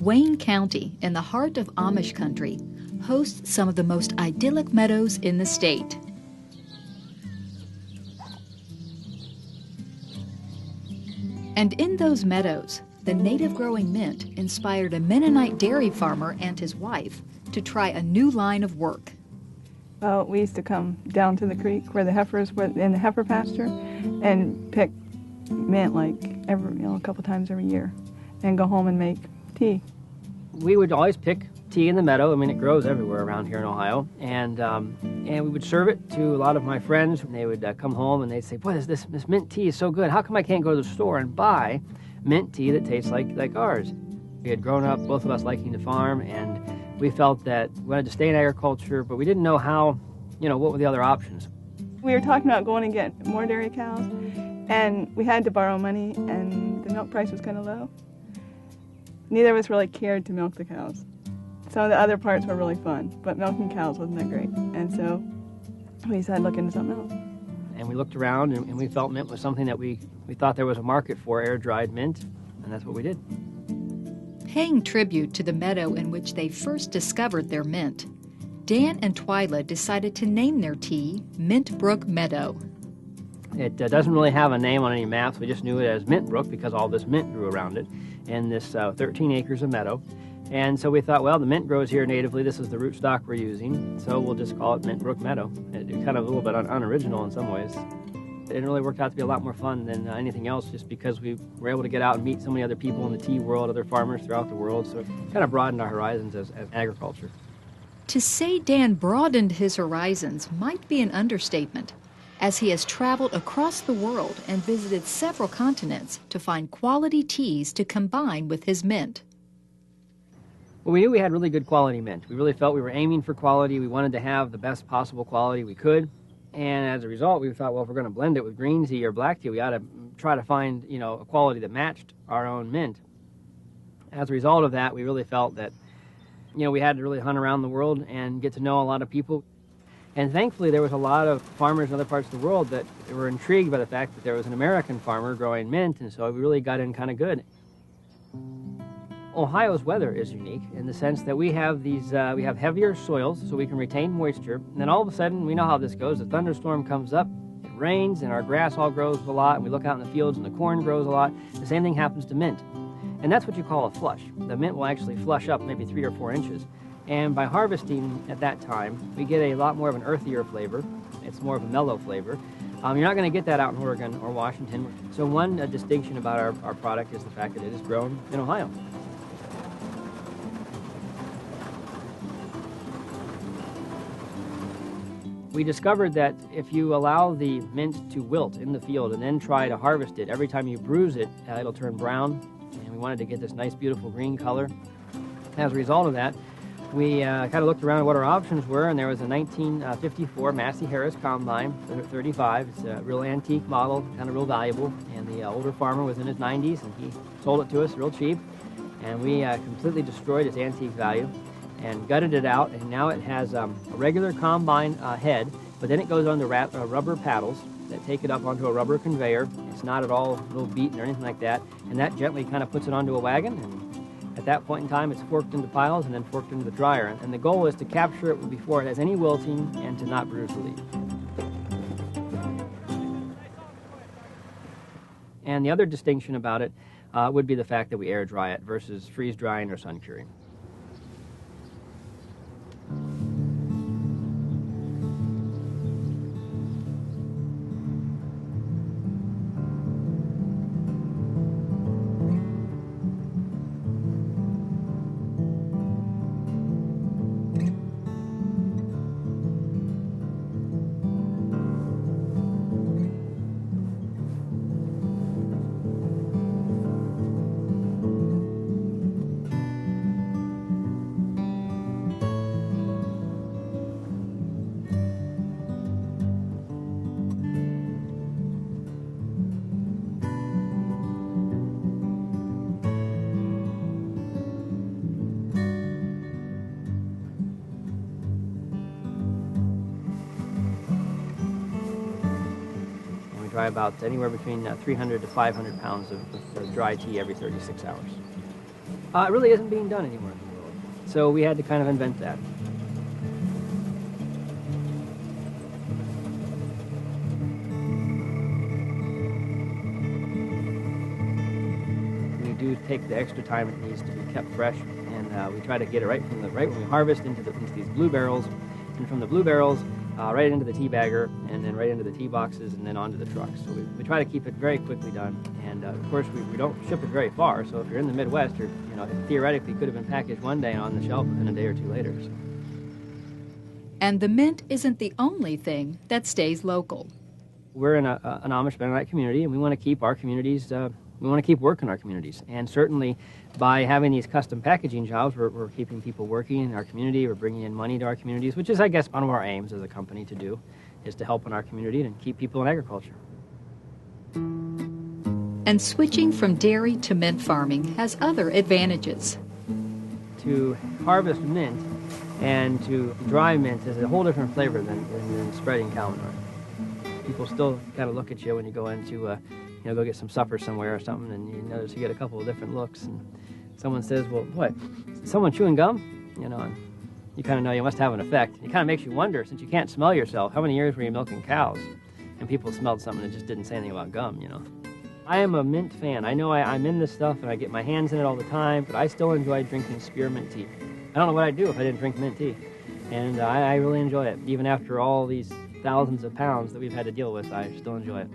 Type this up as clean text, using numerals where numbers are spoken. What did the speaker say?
Wayne County, in the heart of Amish country, hosts some of the most idyllic meadows in the state. And in those meadows, the native-growing mint inspired a Mennonite dairy farmer and his wife to try a new line of work. Well, we used to come down to the creek where the heifers were in the heifer pasture and pick mint like a couple times every year and go home and make tea. We would always pick tea in the meadow. I mean, it grows everywhere around here in Ohio. And we would serve it to a lot of my friends. And they would come home and they'd say, boy, this mint tea is so good. How come I can't go to the store and buy mint tea that tastes like ours? We had grown up, both of us liking to farm, and we felt that we wanted to stay in agriculture, but we didn't know how, what were the other options. We were talking about going and get more dairy cows, and we had to borrow money, and the milk price was kind of low. Neither of us really cared to milk the cows. Some of the other parts were really fun, but milking cows wasn't that great. And so we decided to look into something else. And we looked around, and we felt mint was something that we thought there was a market for, air-dried mint, and that's what we did. Paying tribute to the meadow in which they first discovered their mint, Dan and Twyla decided to name their tea Mint Brook Meadow. It doesn't really have a name on any maps. We just knew it as Mint Brook because all this mint grew around it in this 13 acres of meadow. And so we thought, well, the mint grows here natively. This is the rootstock we're using, so we'll just call it Mint Brook Meadow. It's kind of a little bit unoriginal in some ways. It really worked out to be a lot more fun than anything else, just because we were able to get out and meet so many other people in the tea world, other farmers throughout the world, so it kind of broadened our horizons as agriculture. To say Dan broadened his horizons might be an understatement, as he has traveled across the world and visited several continents to find quality teas to combine with his mint. Well, we knew we had really good quality mint. We really felt we were aiming for quality. We wanted to have the best possible quality we could. And as a result, we thought, well, if we're going to blend it with green tea or black tea, we ought to try to find, a quality that matched our own mint. As a result of that, we really felt that, we had to really hunt around the world and get to know a lot of people. And thankfully, there was a lot of farmers in other parts of the world that were intrigued by the fact that there was an American farmer growing mint, and so we really got in kind of good. Ohio's weather is unique in the sense that we have we have heavier soils, so we can retain moisture. And then all of a sudden, we know how this goes. The thunderstorm comes up, it rains, and our grass all grows a lot. And we look out in the fields, and the corn grows a lot. The same thing happens to mint, and that's what you call a flush. The mint will actually flush up maybe 3 or 4 inches. And by harvesting at that time, we get a lot more of an earthier flavor. It's more of a mellow flavor. You're not going to get that out in Oregon or Washington. So one distinction about our product is the fact that it is grown in Ohio. We discovered that if you allow the mint to wilt in the field and then try to harvest it, every time you bruise it, it'll turn brown. And we wanted to get this nice, beautiful green color. As a result of that, we kind of looked around at what our options were, and there was a 1954 Massey Harris Combine 35. It's a real antique model, kind of real valuable. And the older farmer was in his 90s, and he sold it to us real cheap. And we completely destroyed its antique value and gutted it out, and now it has a regular combine head, but then it goes under rubber paddles that take it up onto a rubber conveyor. It's not at all a little beaten or anything like that, and that gently kind of puts it onto a wagon, and at that point in time it's forked into piles and then forked into the dryer, and the goal is to capture it before it has any wilting and to not bruise the leaf. And the other distinction about it would be the fact that we air dry it versus freeze drying or sun curing. Dry about anywhere between 300 to 500 pounds of dry tea every 36 hours. It really isn't being done anywhere in the world. So we had to kind of invent that. We do take the extra time it needs to be kept fresh, and we try to get it right when we harvest into these blue barrels, and from the blue barrels right into the tea bagger, and then right into the tea boxes, and then onto the trucks. So we try to keep it very quickly done, and of course we don't ship it very far. So if you're in the Midwest, it theoretically could have been packaged one day and on the shelf within a day or two later. So. And the mint isn't the only thing that stays local. We're in an Amish Mennonite community, and we want to keep our communities. We want to keep working our communities, and certainly by having these custom packaging jobs, we're keeping people working in our community. We're bringing in money to our communities, which is, I guess, one of our aims as a company to do, is to help in our community and keep people in agriculture. And switching from dairy to mint farming has other advantages. To harvest mint and to dry mint is a whole different flavor than spreading cow manure. People still kind of look at you when you go into go get some supper somewhere or something, and you notice you get a couple of different looks, and someone says, well, what, someone chewing gum? And you kind of know you must have an effect. It kind of makes you wonder, since you can't smell yourself, how many years were you milking cows? And people smelled something and just didn't say anything about gum, I am a mint fan. I know I'm in this stuff, and I get my hands in it all the time, but I still enjoy drinking spearmint tea. I don't know what I'd do if I didn't drink mint tea. And I really enjoy it. Even after all these thousands of pounds that we've had to deal with, I still enjoy it.